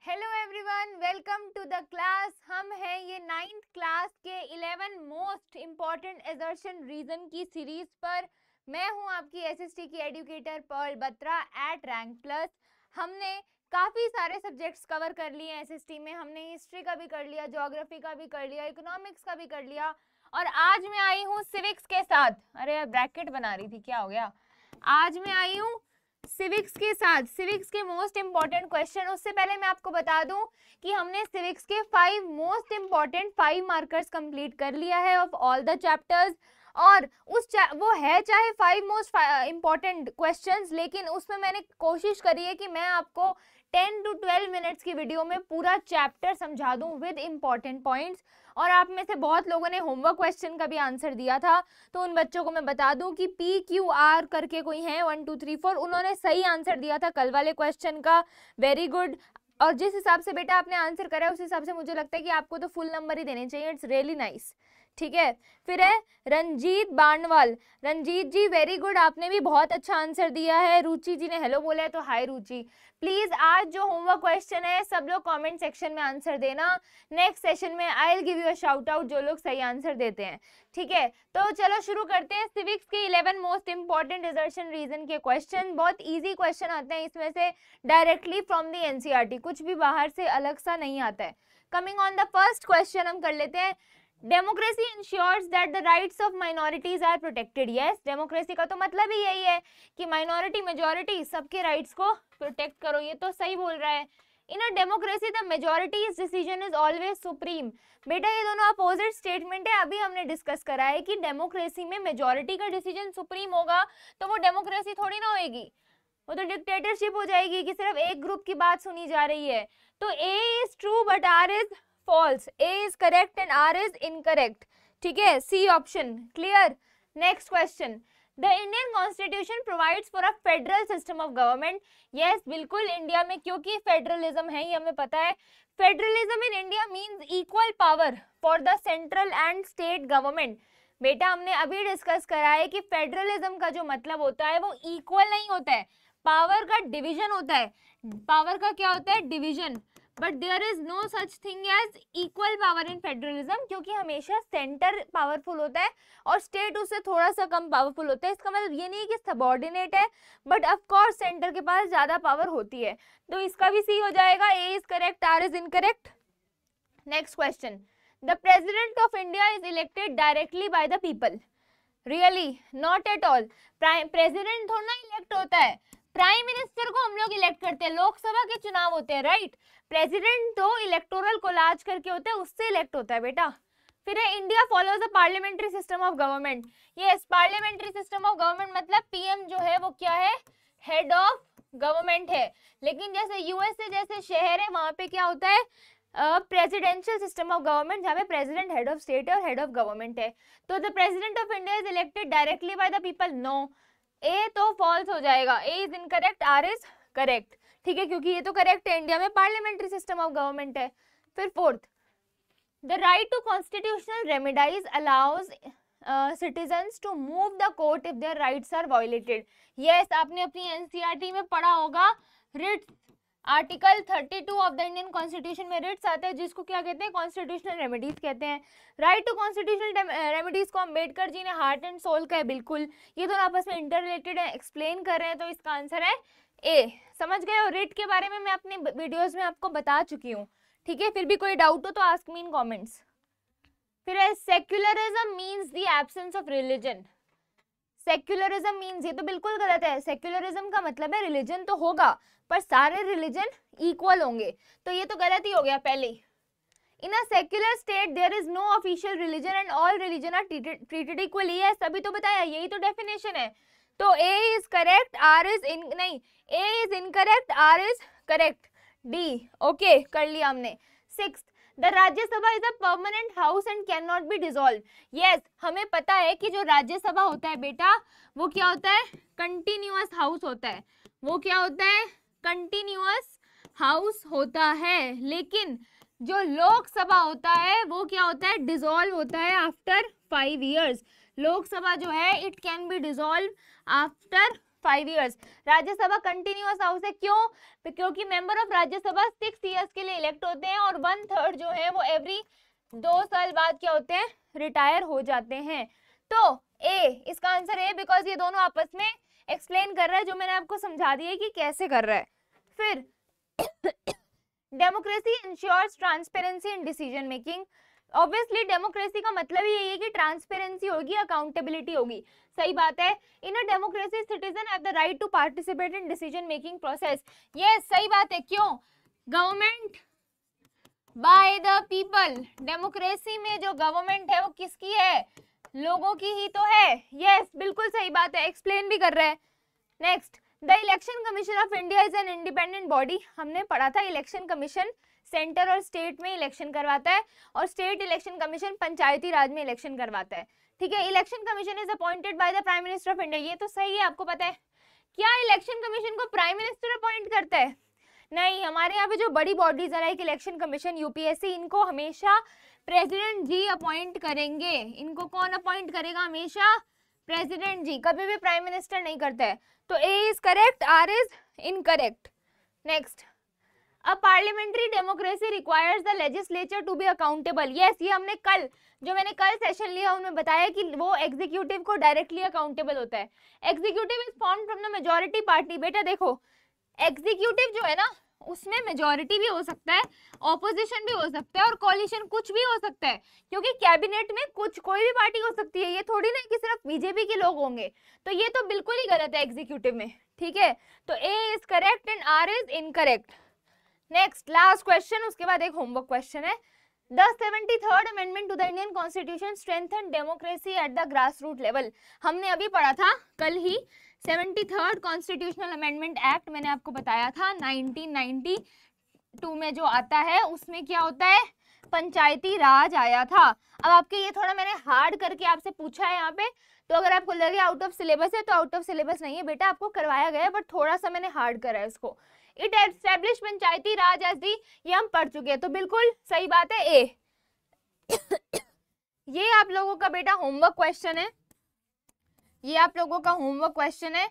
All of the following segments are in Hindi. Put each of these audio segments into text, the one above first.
Hello everyone, welcome to the class. हम हैं ये 9th क्लास के 11 मोस्ट इम्पॉर्टेंट असर्शन रीजन की सीरीज पर। मैं हूं आपकी एसएसटी की educator Pearl Batra at Rank Plus. हमने काफ़ी सारे सब्जेक्ट्स कवर कर लिए हैं एसएसटी में। हमने हिस्ट्री का भी कर लिया, ज्योग्राफी का भी कर लिया, इकोनॉमिक्स का भी कर लिया और आज मैं आई हूँ सिविक्स के साथ। अरे यार ब्रैकेट बना रही थी, क्या हो गया। आज मैं आई हूँ सिविक्स के साथ, सिविक्स के मोस्ट इंपॉर्टेंट क्वेश्चन। उससे पहले मैं आपको बता दूं कि हमने सिविक्स के 5 मोस्ट इंपॉर्टेंट 5 मार्कर्स कंप्लीट कर लिया है ऑफ ऑल द चैप्टर्स। और वो है चाहे 5 मोस्ट इंपॉर्टेंट क्वेश्चंस, लेकिन उसमें मैंने कोशिश करी है कि मैं आपको 10 to 12 मिनट्स की वीडियो में पूरा चैप्टर समझा दूं विद इंपॉर्टेंट पॉइंट्स। और आप में से बहुत लोगों ने होमवर्क क्वेश्चन का भी आंसर दिया था, तो उन बच्चों को मैं बता दूं कि PQR करके कोई है 1 2 3 4, उन्होंने सही आंसर दिया था कल वाले क्वेश्चन का। Very good. और जिस हिसाब से बेटा आपने आंसर करा है उस हिसाब से मुझे लगता है कि आपको तो फुल नंबर ही देने चाहिए। It's really nice. ठीक है, फिर है रंजीत बाणवाल। रंजीत जी वेरी गुड, आपने भी बहुत अच्छा आंसर दिया है। रुचि जी ने हेलो बोला है, तो हाय रुचि। प्लीज आज जो होमवर्क क्वेश्चन है सब लोग कमेंट सेक्शन में आंसर देना। नेक्स्ट सेशन में I will give you a shout out जो लोग सही आंसर देते हैं। ठीक है, तो चलो शुरू करते हैं सिविक्स के 11 मोस्ट इंपॉर्टेंट असर्शन रीजन के क्वेश्चन। बहुत इजी क्वेश्चन आते हैं इसमें से, डायरेक्टली फ्रॉम द एनसीईआरटी, कुछ भी बाहर से अलग सा नहीं आता है। Coming on the first question, हम कर लेते हैं। Democracy ensures that the rights of minorities are protected. Yes, democracy का तो मतलब ही यही है कि माइनॉरिटी मेजॉरिटी सबके राइट्स को प्रोटेक्ट करो। ये तो सही बोल रहा है। In a democracy the majority's decision is always supreme. बेटा ये दोनों अपोजिट स्टेटमेंट है। अभी हमने डिस्कस करा है कि डेमोक्रेसी में मेजॉरिटी का डिसीजन सुप्रीम होगा तो वो डेमोक्रेसी थोड़ी ना होएगी, वो तो डिक्टेटरशिप हो जाएगी कि सिर्फ एक ग्रुप की बात सुनी जा रही है। तो A is true but R is false. A is correct and R is incorrect. ठीक है, C option clear. Next question. The Indian Constitution provides for a federal system of government. Yes, बिल्कुल इंडिया में क्योंकि फेडरलिज्म है, ये हमें पता है। Federalism in India means equal power for the central and state government. बेटा हमने अभी डिस्कस करा है कि फेडरलिज्म का जो मतलब होता है वो इक्वल नहीं होता है, पावर का डिवीजन होता है। पावर का क्या होता है? Division. But there is no such thing as equal power in federalism, क्योंकि हमेशा सेंटर पावरफुल होता है और स्टेट उससे थोड़ा सा कम पावरफुल होता है। इसका मतलब ये नहीं है कि सबऑर्डिनेट है, बट ऑफ कोर्स सेंटर के पास ज्यादा पावर होती है। तो इसका भी सी हो जाएगा। A is correct, R is incorrect. Next question. The president of India is elected directly by the people. Really not at all. President थोड़ा इलेक्ट होता है, प्राइम मिनिस्टर को हम लोग इलेक्ट करते हैं, लोकसभा के चुनाव होते हैं, राइट। प्रेसिडेंट तो इलेक्टोरल कोलाज करके होता है, उससे इलेक्ट होता है बेटा। फिर है India follows the parliamentary system of government. Yes, parliamentary system of government मतलब पीएम जो है वो क्या है? हेड ऑफ गवर्नमेंट है। लेकिन जैसे यूएसए जैसे शहर है वहां पे क्या होता है? प्रेसिडेंशियल सिस्टम ऑफ गवर्नमेंट, जहाँ पे प्रेसिडेंट हेड ऑफ स्टेट है और हेड ऑफ गवर्नमेंट है। तो the president of India is elected directly by the people. No, A तो फॉल्स हो जाएगा। A is incorrect, R is correct. ठीक है, क्योंकि ये तो करेक्ट है, इंडिया में पार्लियामेंट्री सिस्टम ऑफ गवर्नमेंट है। फिर fourth, the right to constitutional remedies allows citizens to move the court if their rights are violated. Yes, आपने अपनी एनसीईआरटी में पढ़ा होगा writs. Article 32 of the Indian constitution में रिट्स आते हैं, जिसको क्या कहते हैं? कॉन्स्टिट्यूशनल रेमेडीज कहते हैं। राइट टू कॉन्स्टिट्यूशनल रेमेडीज को अम्बेडकर जी ने हार्ट एंड सोल का है। बिल्कुल, ये दोनों आपस में इंटर रिलेटेड है, एक्सप्लेन कर रहे हैं, तो इसका आंसर है ए। समझ गए? और रिट के बारे में मैं अपने वीडियोस में आपको बता चुकी हूँ। ठीक है, फिर भी कोई डाउट हो तो आस्क मी इन कॉमेंट्स। फिर है secularism means the absence of religion. Secularism means, ये तो बिल्कुल गलत है। सेक्युलरिज्म का मतलब है रिलीजन तो होगा पर सारे रिलीजन इक्वल होंगे, तो ये तो गलत ही हो गया पहले ही। In a secular state there is no official religion and all religion are treated equally. है सभी तो बताया, यही तो डेफिनेशन है। तो A is correct, R is नहीं, A is incorrect, R is correct. D okay, कर लिया हमने। Sixth, the Rajya Sabha is a permanent house and cannot be dissolve. Yes, हमें पता है कि जो राज्यसभा होता है बेटा वो क्या होता है? कंटिन्यूअस हाउस होता है। वो क्या होता है? कंटिन्यूअस हाउस होता है। लेकिन जो लोकसभा होता है वो क्या होता है? डिसॉल्व होता है आफ्टर 5 years। लोकसभा जो है it can be dissolve after 5 years। Rajya Sabha continuous house है, क्यों? क्योंकि मेंबर ऑफ राज्यसभा 6 इयर्स के लिए इलेक्ट होते हैं और 1/3 जो है वो एवरी 2 साल बाद क्या होते हैं, रिटायर हो जाते हैं। तो ए इसका आंसर है, बिकॉज ये दोनों आपस में एक्सप्लेन कर रहा है, जो मैंने आपको समझा दिया कि कैसे कर रहा है। फिर democracy ensures transparency in decision making. Obviously democracy का मतलब ही यही है कि ट्रांसपेरेंसी होगी, अकाउंटेबिलिटी होगी। सही बात है। In a democracy citizen have the right to participate in decision making process. Yes सही बात है। क्यों? Government by the people. Democracy में जो गवर्नमेंट है वो किसकी है? लोगों की ही तो है। यस बिल्कुल सही बात है, एक्सप्लेन भी कर रहा है। Next, the election commission of India is an independent body. हमने पढ़ा था इलेक्शन कमीशन सेंटर और स्टेट में इलेक्शन करवाता है और स्टेट इलेक्शन कमीशन पंचायती राज में इलेक्शन करवाता है। ठीक है। Election commission is appointed by the prime minister of India. ये तो सही है, आपको पता है। क्या इलेक्शन कमीशन को प्राइम मिनिस्टर अपॉइंट करता है? नहीं, हमारे यहाँ पे जो बड़ी बॉडीज है लाइक इलेक्शन कमीशन, यूपीएससी, इनको हमेशा प्रेसिडेंट जी अपॉइंट करेंगे। इनको कौन अपॉइंट करेगा? हमेशा प्रेसिडेंट जी, कभी भी प्राइम मिनिस्टर नहीं करता है। तो A is correct, R is incorrect. Next, a parliamentary democracy requires the legislature to be accountable. Yes, ये हमने कल जो मैंने कल सेशन लिया उनमें बताया कि वो एग्जीक्यूटिव को डायरेक्टली अकाउंटेबल होता है। Executive is formed from the majority party. बेटा देखो, एग्जीक्यूटिव जो है ना उसमें मेजॉरिटी भी हो सकता है, ऑपोजिशन भी हो सकता है और कोलिशन कुछ भी हो सकता है, क्योंकि कैबिनेट में कोई भी पार्टी हो सकती है। ये थोड़ी ना कि सिर्फ बीजेपी के लोग होंगे, तो ये तो बिल्कुल ही गलत है एग्जीक्यूटिव में। ठीक है, तो A is correct and R is incorrect. Next last question, उसके बाद एक होमवर्क क्वेश्चन है। The 73rd amendment to the Indian Constitution strengthened democracy at the grassroots level। हमने अभी पढ़ा था कल ही 73rd कॉन्स्टिट्यूशनल अमेंडमेंट एक्ट, मैंने आपको बताया था 1992 में जो आता है उसमें क्या होता है, पंचायती राज आया था। अब आपके ये थोड़ा मैंने हार्ड करके आपसे पूछा है यहाँ पे, तो अगर आपको लगे आउट ऑफ सिलेबस है तो आउट ऑफ सिलेबस नहीं है बेटा, आपको करवाया गया है, बट थोड़ा सा मैंने हार्ड करा है इसको। It establish panchayati raj as the, ये हम पढ़ चुके हैं, तो बिल्कुल सही बात है ए। ये आप लोगों का बेटा होमवर्क क्वेश्चन है, ये आप लोगों का होमवर्क क्वेश्चन है।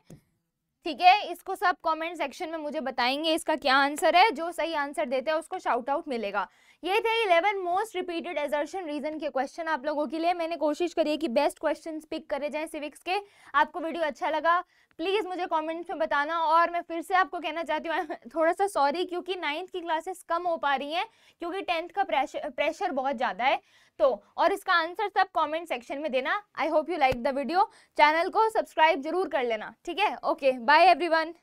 ठीक है, इसको सब कमेंट सेक्शन में मुझे बताएंगे इसका क्या आंसर है। जो सही आंसर देते हैं उसको शाउट आउट मिलेगा। ये थे 11 मोस्ट रिपीटेड असर्शन रीजन के क्वेश्चन आप लोगों के लिए। मैंने कोशिश करी है कि बेस्ट क्वेश्चंस पिक करे जाएं सिविक्स के। आपको वीडियो अच्छा लगा प्लीज़ मुझे कमेंट्स में बताना। और मैं फिर से आपको कहना चाहती हूँ थोड़ा सा सॉरी, क्योंकि 9th की क्लासेस कम हो पा रही हैं क्योंकि 10th का प्रेशर बहुत ज़्यादा है। तो और इसका आंसर सब कमेंट सेक्शन में देना। I hope you like the video. Channel को सब्सक्राइब जरूर कर लेना। ठीक है, ओके बाय एवरीवन।